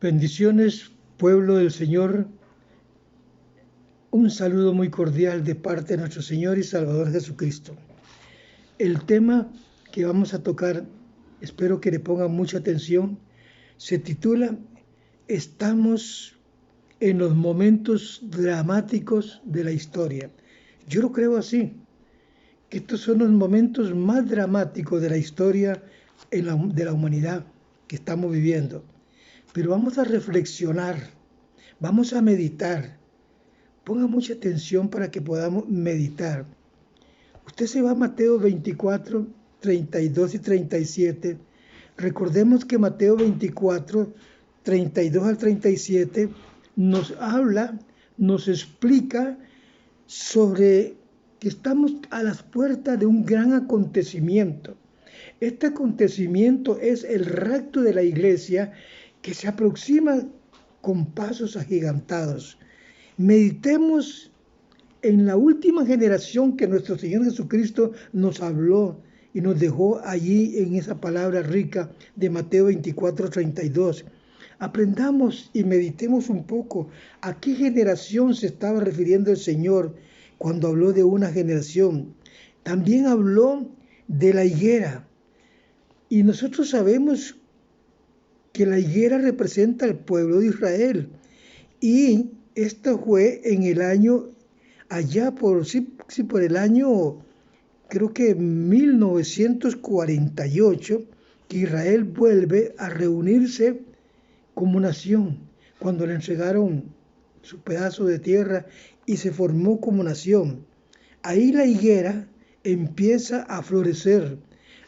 Bendiciones, pueblo del Señor. Un saludo muy cordial de parte de nuestro Señor y Salvador Jesucristo. El tema que vamos a tocar, espero que le pongan mucha atención, se titula Estamos en los momentos dramáticos de la historia. Yo lo creo así, que estos son los momentos más dramáticos de la historia de la humanidad que estamos viviendo. Pero vamos a reflexionar, vamos a meditar. Ponga mucha atención para que podamos meditar. Usted se va a Mateo 24, 32 y 37. Recordemos que Mateo 24, 32 al 37 nos habla, nos explica sobre que estamos a las puertas de un gran acontecimiento. Este acontecimiento es el rapto de la iglesia que se aproxima con pasos agigantados. Meditemos en la última generación que nuestro Señor Jesucristo nos habló y nos dejó allí en esa palabra rica de Mateo 24, 32. Aprendamos y meditemos un poco a qué generación se estaba refiriendo el Señor cuando habló de una generación. También habló de la higuera. Y nosotros sabemos que la higuera representa al pueblo de Israel. Y esto fue en el año, por el año, creo que 1948, que Israel vuelve a reunirse como nación, cuando le entregaron su pedazo de tierra y se formó como nación. Ahí la higuera empieza a florecer.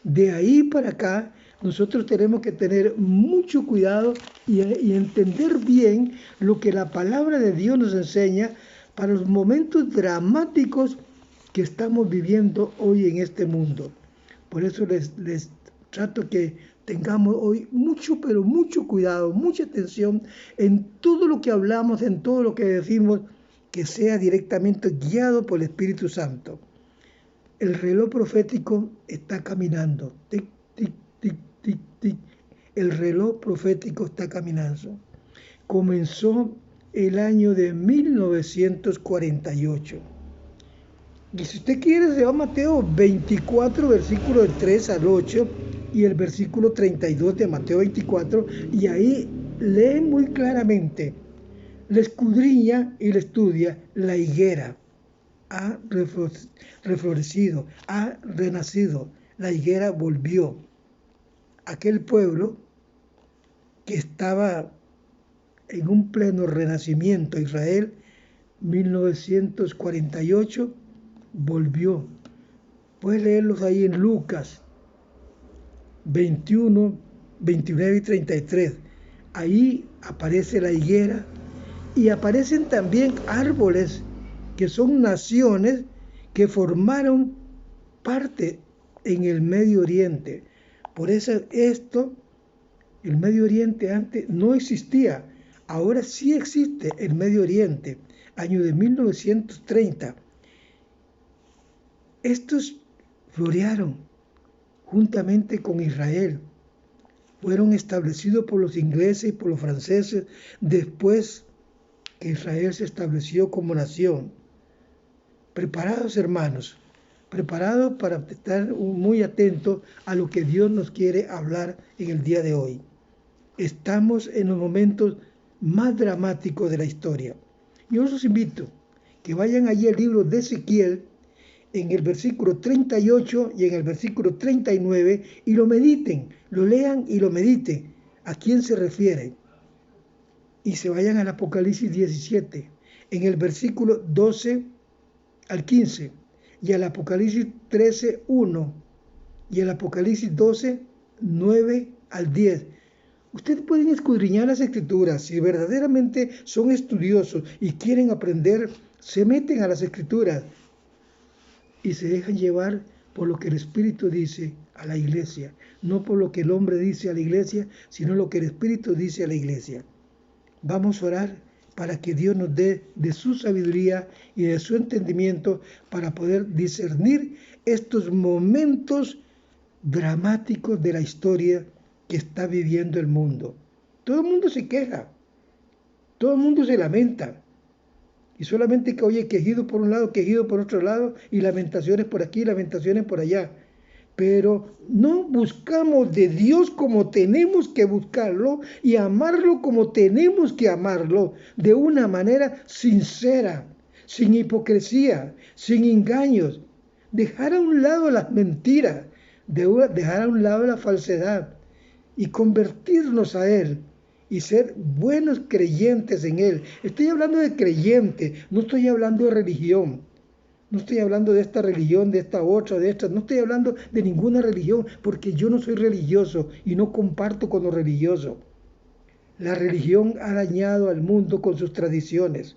De ahí para acá, nosotros tenemos que tener mucho cuidado y entender bien lo que la palabra de Dios nos enseña para los momentos dramáticos que estamos viviendo hoy en este mundo. Por eso les trato que tengamos hoy mucho, pero mucho cuidado, mucha atención en todo lo que hablamos, en todo lo que decimos, que sea directamente guiado por el Espíritu Santo. El reloj profético está caminando. Tic, tic, tic, tic, tic. El reloj profético está caminando. Comenzó el año de 1948. Y si usted quiere, se va a Mateo 24, versículo del 3 al 8 y el versículo 32 de Mateo 24, y ahí lee muy claramente, le escudriña y le estudia la higuera. Ha reflorecido, ha renacido, la higuera volvió. Aquel pueblo que estaba en un pleno renacimiento, Israel, 1948, volvió. Puedes leerlos ahí en Lucas 21, 29 y 33. Ahí aparece la higuera y aparecen también árboles que son naciones que formaron parte en el Medio Oriente. Por eso el Medio Oriente antes no existía. Ahora sí existe el Medio Oriente, año de 1930. Estos florearon juntamente con Israel. Fueron establecidos por los ingleses y por los franceses después que Israel se estableció como nación. Preparados, hermanos, preparados para estar muy atentos a lo que Dios nos quiere hablar en el día de hoy. Estamos en los momentos más dramáticos de la historia. Yo los invito que vayan allí al libro de Ezequiel, en el versículo 38 y en el versículo 39, y lo mediten, lo lean y lo mediten. ¿A quién se refiere? Y se vayan al Apocalipsis 17, en el versículo 12 al 15, y al Apocalipsis 13, 1, y al Apocalipsis 12, 9 al 10. Ustedes pueden escudriñar las Escrituras. Si verdaderamente son estudiosos y quieren aprender, se meten a las Escrituras y se dejan llevar por lo que el Espíritu dice a la iglesia, no por lo que el hombre dice a la iglesia, sino lo que el Espíritu dice a la iglesia. Vamos a orar para que Dios nos dé de su sabiduría y de su entendimiento para poder discernir estos momentos dramáticos de la historia que está viviendo el mundo. Todo el mundo se queja, todo el mundo se lamenta. Y solamente que oye quejido por un lado, quejido por otro lado, y lamentaciones por aquí, lamentaciones por allá. Pero no buscamos de Dios como tenemos que buscarlo y amarlo como tenemos que amarlo, de una manera sincera, sin hipocresía, sin engaños. Dejar a un lado las mentiras, dejar a un lado la falsedad y convertirnos a Él y ser buenos creyentes en Él. Estoy hablando de creyente, no estoy hablando de religión. No estoy hablando de esta religión, de esta otra, de esta. No estoy hablando de ninguna religión, porque yo no soy religioso y no comparto con los religiosos. La religión ha dañado al mundo con sus tradiciones.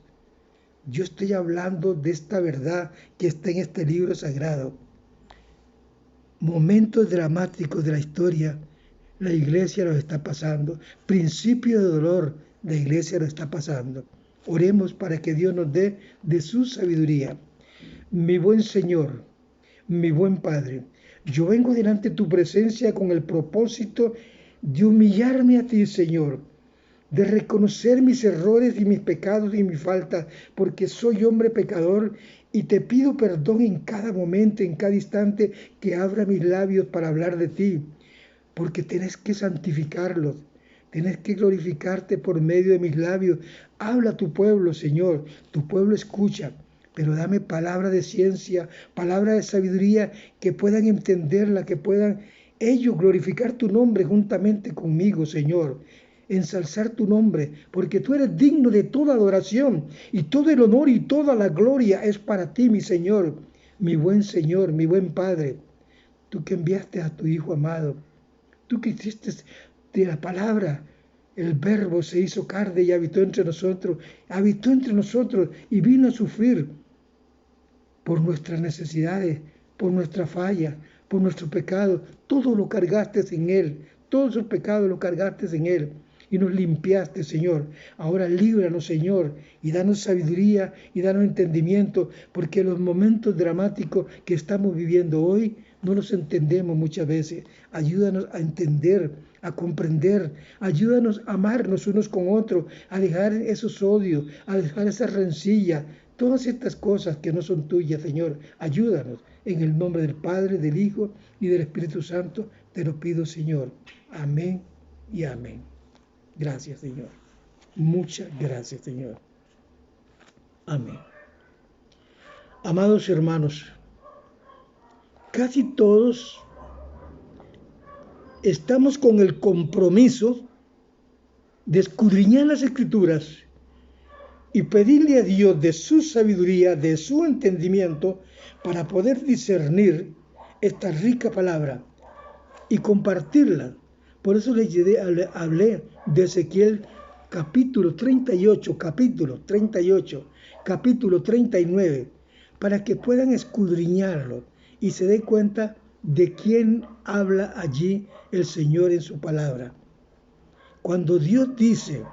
Yo estoy hablando de esta verdad que está en este libro sagrado. Momentos dramáticos de la historia, la iglesia los está pasando. Principio de dolor, la iglesia lo está pasando. Oremos para que Dios nos dé de su sabiduría. Mi buen Señor, mi buen Padre, yo vengo delante de tu presencia con el propósito de humillarme a ti, Señor, de reconocer mis errores y mis pecados y mis faltas, porque soy hombre pecador y te pido perdón en cada momento, en cada instante que abra mis labios para hablar de ti, porque tenés que santificarlos. Tienes que glorificarte por medio de mis labios. Habla a tu pueblo, Señor. Tu pueblo escucha. Pero dame palabra de ciencia, palabra de sabiduría, que puedan entenderla, que puedan ellos glorificar tu nombre juntamente conmigo, Señor. Ensalzar tu nombre, porque tú eres digno de toda adoración, y todo el honor y toda la gloria es para ti, mi Señor, mi buen Señor, mi buen Padre. Tú que enviaste a tu Hijo amado, tú que hiciste de la palabra, el Verbo se hizo carne y habitó entre nosotros y vino a sufrir por nuestras necesidades, por nuestra falla, por nuestro pecado. Todo lo cargaste en Él, todos sus pecados lo cargaste en Él y nos limpiaste, Señor. Ahora líbranos, Señor, y danos sabiduría y danos entendimiento, porque los momentos dramáticos que estamos viviendo hoy no los entendemos muchas veces. Ayúdanos a entender, a comprender, ayúdanos a amarnos unos con otros, a dejar esos odios, a dejar esa rencilla, todas estas cosas que no son tuyas, Señor. Ayúdanos. En el nombre del Padre, del Hijo y del Espíritu Santo, te lo pido, Señor. Amén y amén. Gracias, Señor. Muchas gracias, Señor. Amén. Amados hermanos, casi todos estamos con el compromiso de escudriñar las Escrituras y pedirle a Dios de su sabiduría, de su entendimiento, para poder discernir esta rica palabra y compartirla. Por eso les hablé de Ezequiel capítulo 38, capítulo 39, para que puedan escudriñarlo y se den cuenta de quién habla allí el Señor en su palabra. Cuando Dios dice,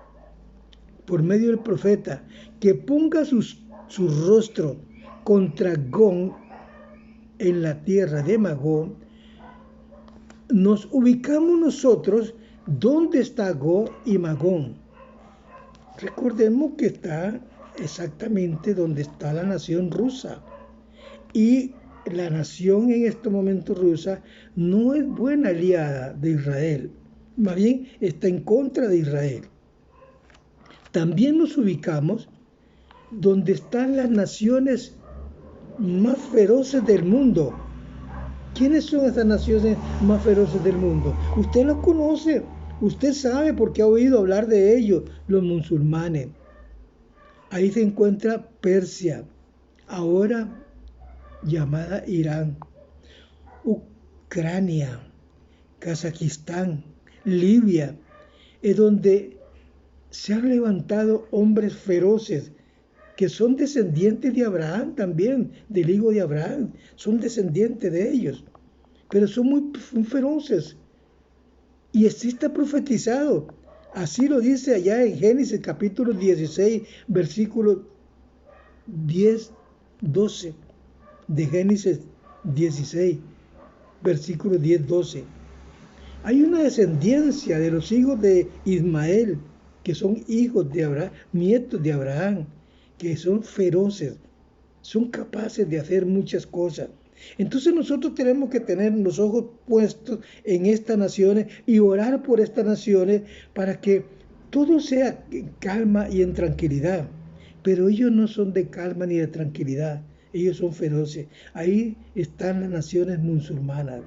por medio del profeta, que ponga su rostro contra Gog en la tierra de Magog, nos ubicamos nosotros dónde está Gog y Magog. Recordemos que está exactamente donde está la nación rusa. Y la nación en este momento rusa no es buena aliada de Israel, más bien está en contra de Israel. También nos ubicamos donde están las naciones más feroces del mundo. ¿Quiénes son esas naciones más feroces del mundo? Usted los conoce, usted sabe porque ha oído hablar de ellos, los musulmanes. Ahí se encuentra Persia, ahora llamada Irán, Ucrania, Kazajistán, Libia, es donde se han levantado hombres feroces que son descendientes de Abraham también, del hijo de Abraham, son descendientes de ellos, pero son muy feroces. Y así está profetizado, así lo dice allá en Génesis capítulo 16, versículo 10, 12, de Génesis 16, versículo 10, 12. Hay una descendencia de los hijos de Ismael, que son hijos de Abraham, nietos de Abraham, que son feroces, son capaces de hacer muchas cosas. Entonces nosotros tenemos que tener los ojos puestos en estas naciones y orar por estas naciones para que todo sea en calma y en tranquilidad. Pero ellos no son de calma ni de tranquilidad, ellos son feroces. Ahí están las naciones musulmanas.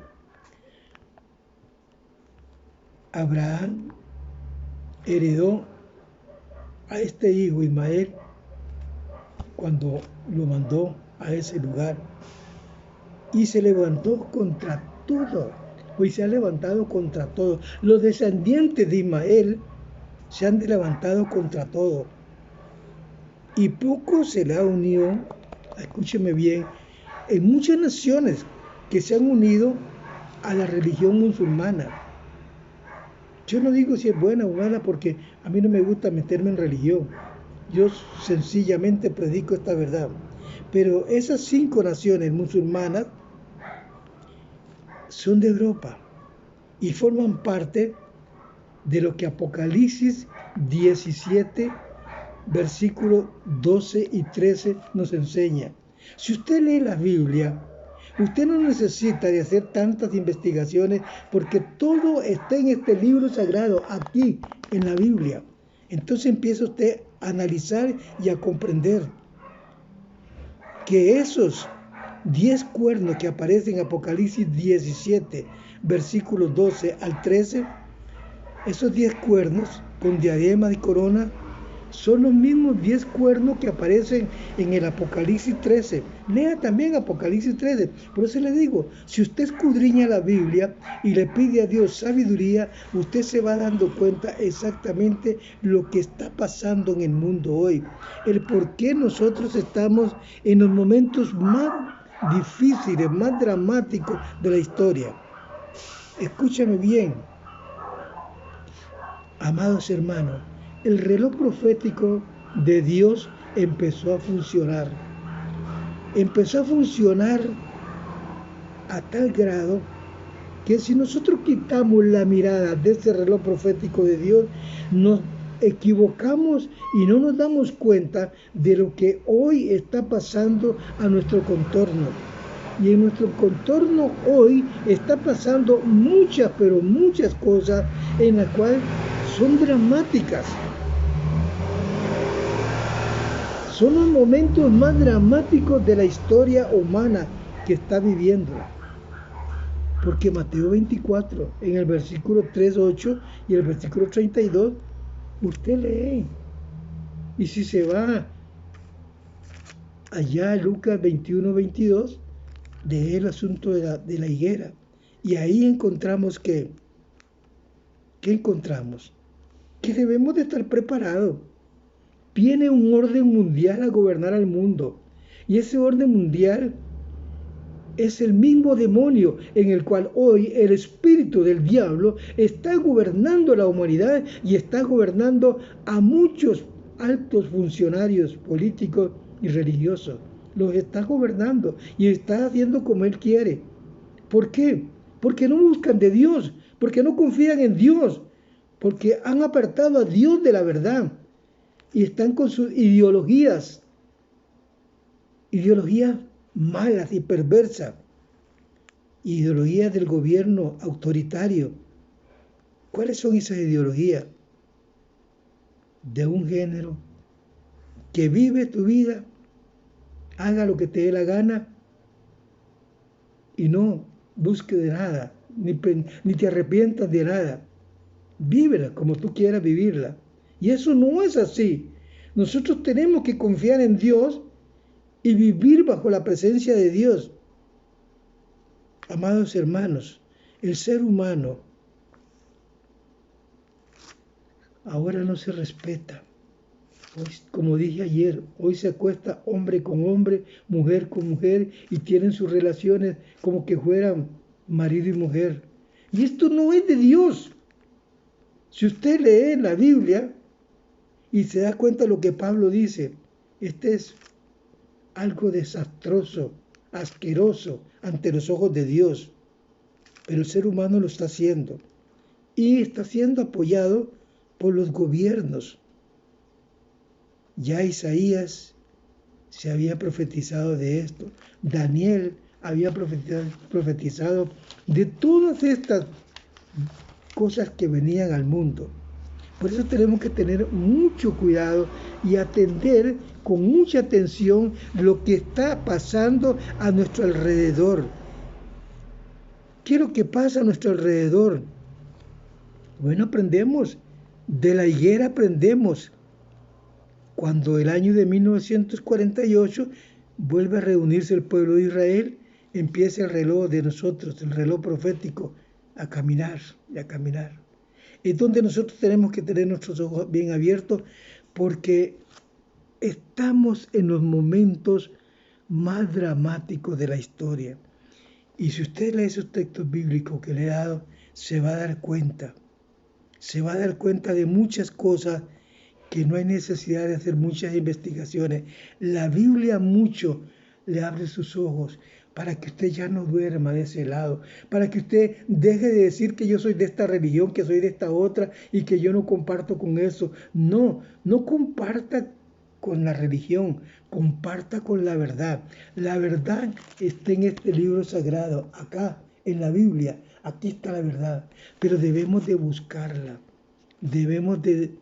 Abraham heredó a este hijo Ismael cuando lo mandó a ese lugar y se levantó contra todo. Hoy se ha levantado contra todo. Los descendientes de Ismael se han levantado contra todo. Y poco se le ha unido, escúcheme bien, en muchas naciones que se han unido a la religión musulmana. Yo no digo si es buena o mala porque a mí no me gusta meterme en religión. Yo sencillamente predico esta verdad. Pero esas 5 naciones musulmanas son de Europa y forman parte de lo que Apocalipsis 17, versículos 12 y 13 nos enseña. Si usted lee la Biblia, usted no necesita de hacer tantas investigaciones porque todo está en este libro sagrado, aquí en la Biblia. Entonces empieza usted a analizar y a comprender que esos 10 cuernos que aparecen en Apocalipsis 17, versículos 12 al 13, esos 10 cuernos con diadema y corona son los mismos 10 cuernos que aparecen en el Apocalipsis 13. Lea también Apocalipsis 13. Por eso le digo, si usted escudriña la Biblia y le pide a Dios sabiduría, usted se va dando cuenta exactamente lo que está pasando en el mundo hoy. El por qué nosotros estamos en los momentos más difíciles, más dramáticos de la historia. Escúchame bien, amados hermanos. El reloj profético de Dios empezó a funcionar. Empezó a funcionar a tal grado que si nosotros quitamos la mirada de ese reloj profético de Dios, nos equivocamos y no nos damos cuenta de lo que hoy está pasando a nuestro contorno. Y en nuestro contorno hoy está pasando muchas, pero muchas cosas en las cuales son dramáticas. Son los momentos más dramáticos de la historia humana que está viviendo. Porque Mateo 24, en el versículo 3:8 y el versículo 32, usted lee. Y si se va allá a Lucas 21:22, lee el asunto de la higuera. Y ahí encontramos ¿qué encontramos? Que debemos de estar preparados. Viene un orden mundial a gobernar al mundo. Y ese orden mundial es el mismo demonio en el cual hoy el espíritu del diablo está gobernando la humanidad y está gobernando a muchos altos funcionarios políticos y religiosos. Los está gobernando y está haciendo como él quiere. ¿Por qué? Porque no buscan de Dios, porque no confían en Dios, porque han apartado a Dios de la verdad. Y están con sus ideologías malas y perversas, ideologías del gobierno autoritario. ¿Cuáles son esas ideologías? De un género que vive tu vida, haga lo que te dé la gana y no busque de nada, ni te arrepientas de nada. Vívela como tú quieras vivirla. Y eso no es así. Nosotros tenemos que confiar en Dios y vivir bajo la presencia de Dios. Amados hermanos, el ser humano ahora no se respeta. Hoy, como dije ayer, hoy se acuesta hombre con hombre, mujer con mujer y tienen sus relaciones como que fueran marido y mujer. Y esto no es de Dios. Si usted lee la Biblia y se da cuenta de lo que Pablo dice, este es algo desastroso, asqueroso ante los ojos de Dios. Pero el ser humano lo está haciendo. y está siendo apoyado por los gobiernos. Ya Isaías se había profetizado de esto, Daniel había profetizado de todas estas cosas que venían al mundo. Por eso tenemos que tener mucho cuidado y atender con mucha atención lo que está pasando a nuestro alrededor. ¿Qué es lo que pasa a nuestro alrededor? Bueno, aprendemos. De la higuera aprendemos. Cuando el año de 1948 vuelve a reunirse el pueblo de Israel, empieza el reloj de nosotros, el reloj profético, a caminar y a caminar. Es donde nosotros tenemos que tener nuestros ojos bien abiertos, porque estamos en los momentos más dramáticos de la historia. Y si usted lee esos textos bíblicos que le he dado, se va a dar cuenta de muchas cosas que no hay necesidad de hacer muchas investigaciones. La Biblia mucho le abre sus ojos para que usted ya no duerma de ese lado, para que usted deje de decir que yo soy de esta religión, que soy de esta otra y que yo no comparto con eso. No comparta con la religión, comparta con la verdad. La verdad está en este libro sagrado, acá, en la Biblia. Aquí está la verdad, pero debemos de buscarla, debemos de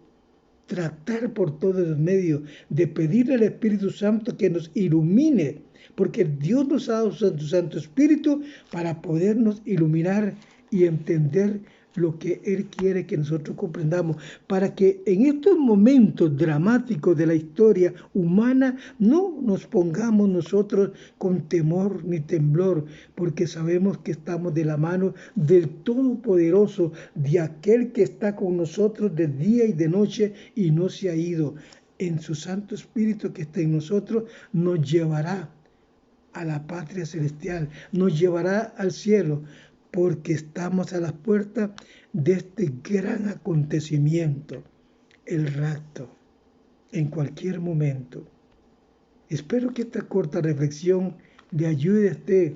tratar por todos los medios, de pedirle al Espíritu Santo que nos ilumine, porque Dios nos ha dado su Santo Espíritu para podernos iluminar y entender lo que Él quiere que nosotros comprendamos, para que en estos momentos dramáticos de la historia humana no nos pongamos nosotros con temor ni temblor, porque sabemos que estamos de la mano del Todopoderoso, de aquel que está con nosotros de día y de noche y no se ha ido. En su Santo Espíritu que está en nosotros nos llevará a la patria celestial, nos llevará al cielo, porque estamos a las puertas de este gran acontecimiento, el rapto, en cualquier momento. Espero que esta corta reflexión le ayude a usted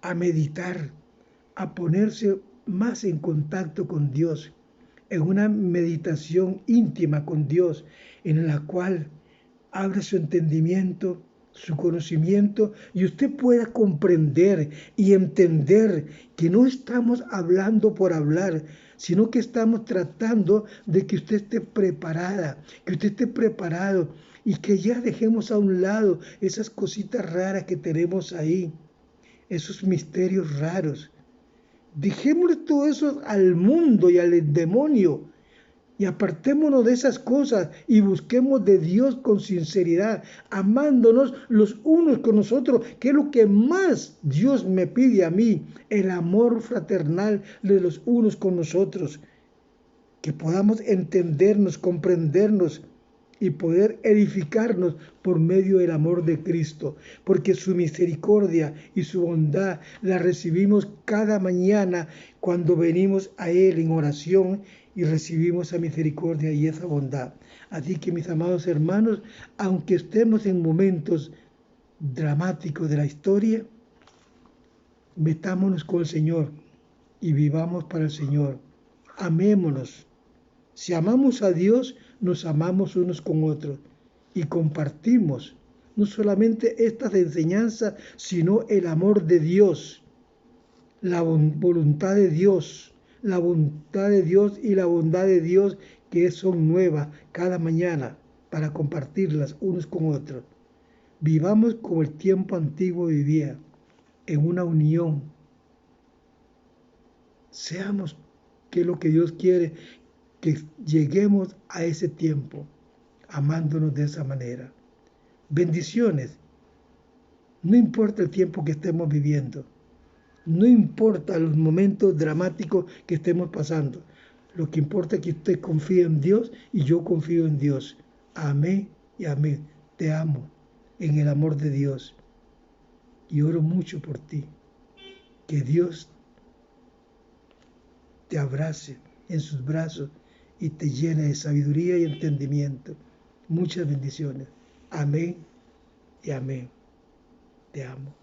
a meditar, a ponerse más en contacto con Dios, en una meditación íntima con Dios, en la cual abre su entendimiento, su conocimiento, y usted pueda comprender y entender que no estamos hablando por hablar, sino que estamos tratando de que usted esté preparada, que usted esté preparado y que ya dejemos a un lado esas cositas raras que tenemos ahí, esos misterios raros. Dejémosle todo eso al mundo y al demonio. Y apartémonos de esas cosas y busquemos de Dios con sinceridad, amándonos los unos con los otros, que es lo que más Dios me pide a mí, el amor fraternal de los unos con nosotros. Que podamos entendernos, comprendernos y poder edificarnos por medio del amor de Cristo, porque su misericordia y su bondad la recibimos cada mañana cuando venimos a Él en oración y recibimos esa misericordia y esa bondad. Así que, mis amados hermanos, aunque estemos en momentos dramáticos de la historia, metámonos con el Señor y vivamos para el Señor. Amémonos. Si amamos a Dios, nos amamos unos con otros y compartimos no solamente estas enseñanzas, sino el amor de Dios, la voluntad de Dios, la voluntad de Dios y la bondad de Dios, que son nuevas cada mañana para compartirlas unos con otros. Vivamos como el tiempo antiguo vivía, en una unión. Seamos que es lo que Dios quiere, que lleguemos a ese tiempo, amándonos de esa manera. Bendiciones. No importa el tiempo que estemos viviendo, no importa los momentos dramáticos que estemos pasando. Lo que importa es que usted confíe en Dios y yo confío en Dios. Amén y amén. Te amo en el amor de Dios y oro mucho por ti. Que Dios te abrace en sus brazos y te llene de sabiduría y entendimiento. Muchas bendiciones. Amén y amén. Te amo.